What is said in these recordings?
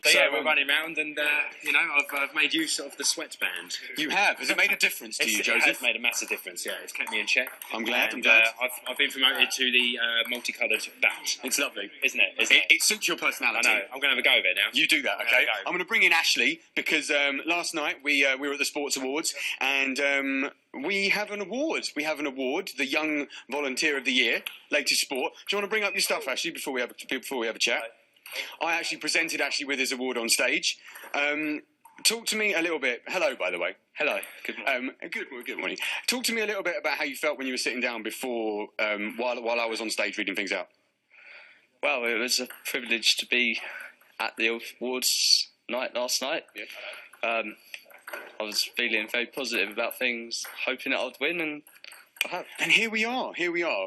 So yeah, we're running around, and I've made use of the sweatband. You have? Has it made a difference to you, Joseph? It has made a massive difference. Yeah, it's kept me in check. I'm glad. I've been promoted to the multicoloured bat. It's lovely, isn't it? It suits your personality. I know. I'm going to have a go of it now. You do that, okay? I'm going to bring in Ashley because last night we were at the Sports Awards and we have an award. We have an award, the Young Volunteer of the Year, latest sport. Do you want to bring up your stuff, Ashley, before we have a chat? I actually presented Ashley with his award on stage. Talk to me a little bit. Hello, by the way. Hello. Good morning. Good morning. Talk to me a little bit about how you felt when you were sitting down before, while I was on stage reading things out. Well, it was a privilege to be at the awards night last night. Yeah. I was feeling very positive about things, hoping that I'd win, and I have. And here we are.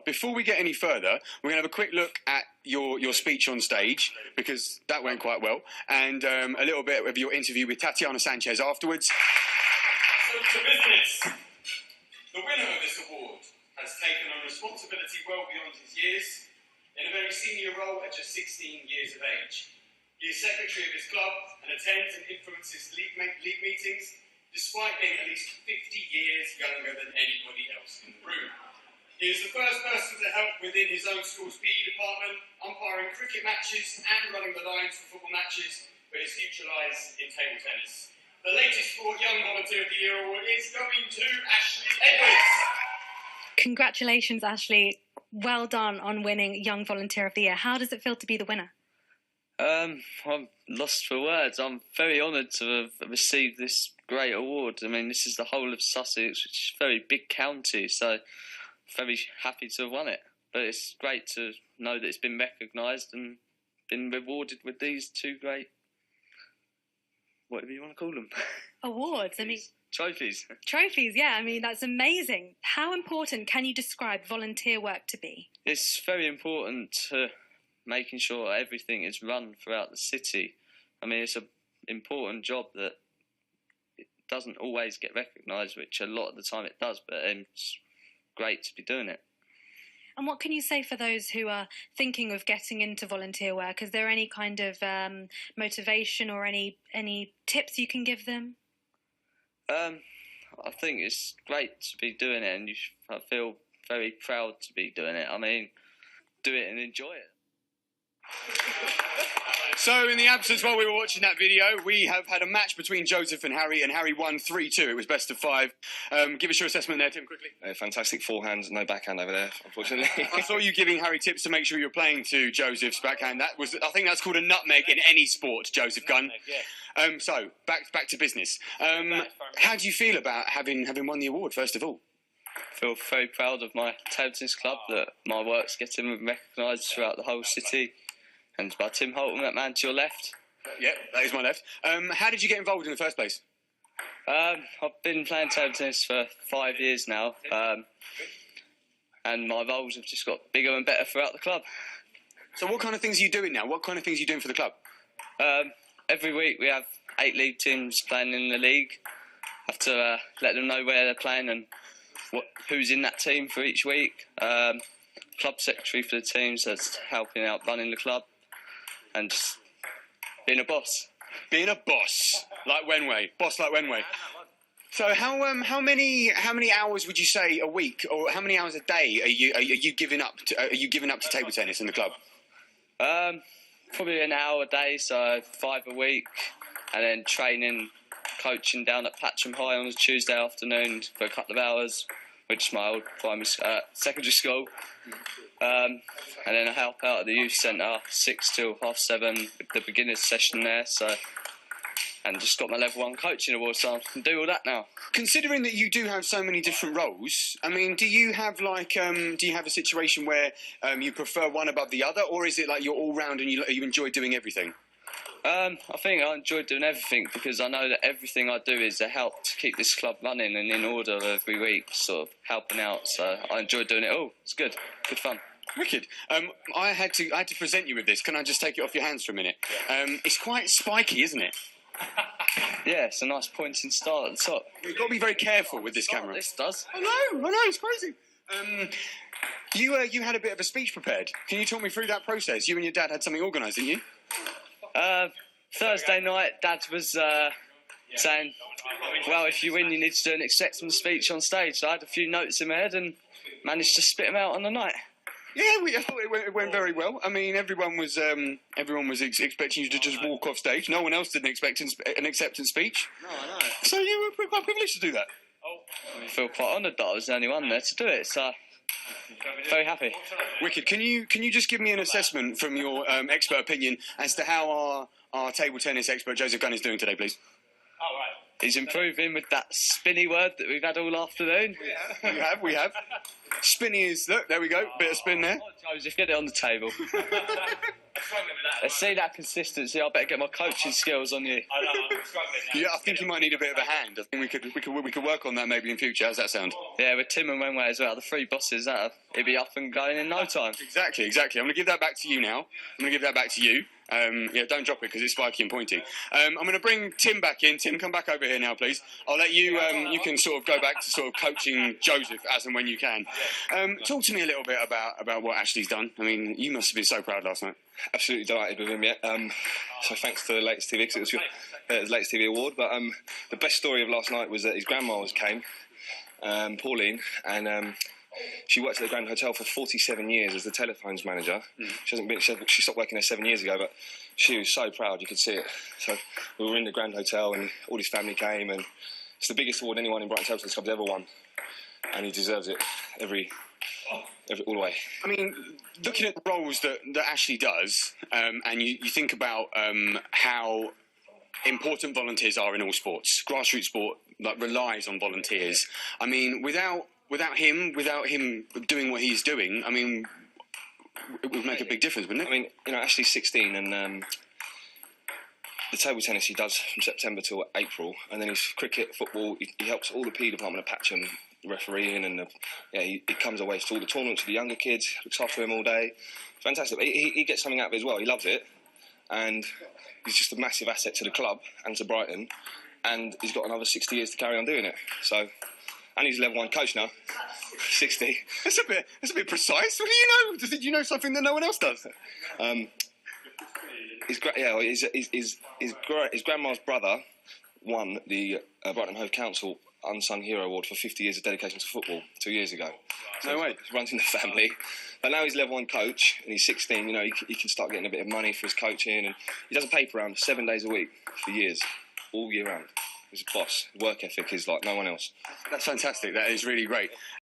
Before we get any further, we're going to have a quick look at your speech on stage, because that went quite well, and a little bit of your interview with Tatiana Sanchez afterwards. So to business. The winner of this award has taken on responsibility well beyond his years, in a very senior role at just 16 years of age. He is secretary of his club and attends and influences league meetings, despite being at least 50 years younger than anybody else in the room. He is the first person to help within his own school's PE department, umpiring cricket matches and running the lines for football matches, where his future lies in table tennis. The latest Sport Young Volunteer of the Year award is going to Ashley Edwards. Congratulations, Ashley. Well done on winning Young Volunteer of the Year. How does it feel to be the winner? I'm lost for words. I'm very honoured to have received this great award. I mean, this is the whole of Sussex, which is a very big county, so very happy to have won it. But it's great to know that it's been recognised and been rewarded with these two great, whatever you want to call them. Awards, I mean... Trophies. Trophies, yeah. I mean, that's amazing. How important can you describe volunteer work to be? It's very important to making sure everything is run throughout the city. I mean, it's an important job that it doesn't always get recognised, which a lot of the time it does, but it's great to be doing it. And what can you say for those who are thinking of getting into volunteer work? Is there any kind of motivation or any tips you can give them? I think it's great to be doing it, and I feel very proud to be doing it. I mean, do it and enjoy it. So, in the absence while we were watching that video, we have had a match between Joseph and Harry won 3-2. It was best of 5. Give us your assessment there, Tim, quickly. Fantastic forehand, no backhand over there, unfortunately. I saw you giving Harry tips to make sure you were playing to Joseph's backhand. I think that's called a nutmeg in any sport, Joseph Gunn. Yeah. So, back to business. How do you feel about having won the award, first of all? I feel very proud of my table tennis club, that my work's getting recognised throughout the whole city. And by Tim Holton, that man to your left. Yeah, that is my left. How did you get involved in the first place? I've been playing table tennis for 5 years now, and my roles have just got bigger and better throughout the club. So what kind of things are you doing now? What kind of things are you doing for the club? Every week we have 8 league teams playing in the league. Have to let them know where they're playing and who's in that team for each week. Club secretary for the teams, that's helping out running the club. And just being a boss. Being a boss, like Wenway. Boss like Wenway. So how many hours would you say a week, or how many hours a day are you giving up to table tennis in the club? Probably an hour a day, so 5 a week, and then training, coaching down at Patcham High on a Tuesday afternoon for a couple of hours, which is my old secondary school. And then I help out at the youth centre 6 till 7:30 with the beginners session there. And just got my level 1 coaching award, so I can do all that now. Considering that you do have so many different roles, I mean, do you have a situation where you prefer one above the other, or is it like you're all round and you enjoy doing everything? I think I enjoy doing everything because I know that everything I do is a help to keep this club running and in order every week, sort of helping out. So I enjoy doing it all. It's good fun. Wicked. I had to present you with this. Can I just take it off your hands for a minute? It's quite spiky, isn't it? Yeah, it's a nice pointing star at the top. You've got to be very careful with this camera. This does. I know, it's crazy. You had a bit of a speech prepared. Can you talk me through that process? You and your dad had something organised, didn't you? Thursday night, Dad was saying, well, if you win, you need to do an acceptance speech on stage. So I had a few notes in my head and managed to spit them out on the night. Yeah, I thought it went very well. I mean, everyone was expecting you to just walk off stage. No one else didn't expect an acceptance speech. No, I know. So you were quite privileged to do that. I feel quite honoured that I was the only one there to do it, so very happy. Wicked. Can you just give me an assessment from your expert opinion as to how our table tennis expert Joseph Gunn is doing today, please? He's improving with that spinny word that we've had all afternoon. We have. Spinny is, look, there we go, bit of spin there. Oh, Joseph, get it on the table. Let's see that consistency. I better get my coaching skills on you. Yeah, I think you might need a bit of a hand. I think we could work on that maybe in future. How's that sound? Yeah, with Tim and Wenway as well, the three bosses, it'll be up and going in no time. Exactly. I'm going to give that back to you now. Yeah, don't drop it because it's spiky and pointy. I'm going to bring Tim back in. Tim, come back over here now, please. I'll let you. You can sort of go back to sort of coaching Joseph as and when you can. Talk to me a little bit about what Ashley's done. I mean, you must have been so proud last night. Absolutely delighted with him, yeah. So thanks to the Latest TV, because it was his Latest TV award. But the best story of last night was that his grandma came, Pauline, and she worked at the Grand Hotel for 47 years as the telephones manager. She stopped working there 7 years ago, but she was so proud, you could see it. So we were in the Grand Hotel and all his family came, and it's the biggest award anyone in Brighton Table Tennis Club's ever won, and he deserves it all the way. I mean, looking at the roles that Ashley does, and you think about how important volunteers are in all sports. Grassroots sport relies on volunteers. I mean, without him doing what he's doing, I mean, it would make a big difference, wouldn't it? I mean, Ashley's 16, and the table tennis he does from September till April, and then his cricket, football. He helps all the PE department at Patcham refereeing, and he comes away to all the tournaments with the younger kids, looks after them all day. Fantastic. He gets something out of it as well. He loves it, and he's just a massive asset to the club and to Brighton, and he's got another 60 years to carry on doing it. So. And he's a level 1 coach now. 60. That's a bit precise. What do you know? Did you know something that no one else does? His grandma's brother won the Brighton Hove Council Unsung Hero Award for 50 years of dedication to football 2 years ago. So no way. He runs in the family. But now he's level 1 coach and he's 16. He can start getting a bit of money for his coaching, and he does a paper round 7 days a week for years, all year round. He's a boss. Work ethic is like no one else. That's fantastic. That is really great.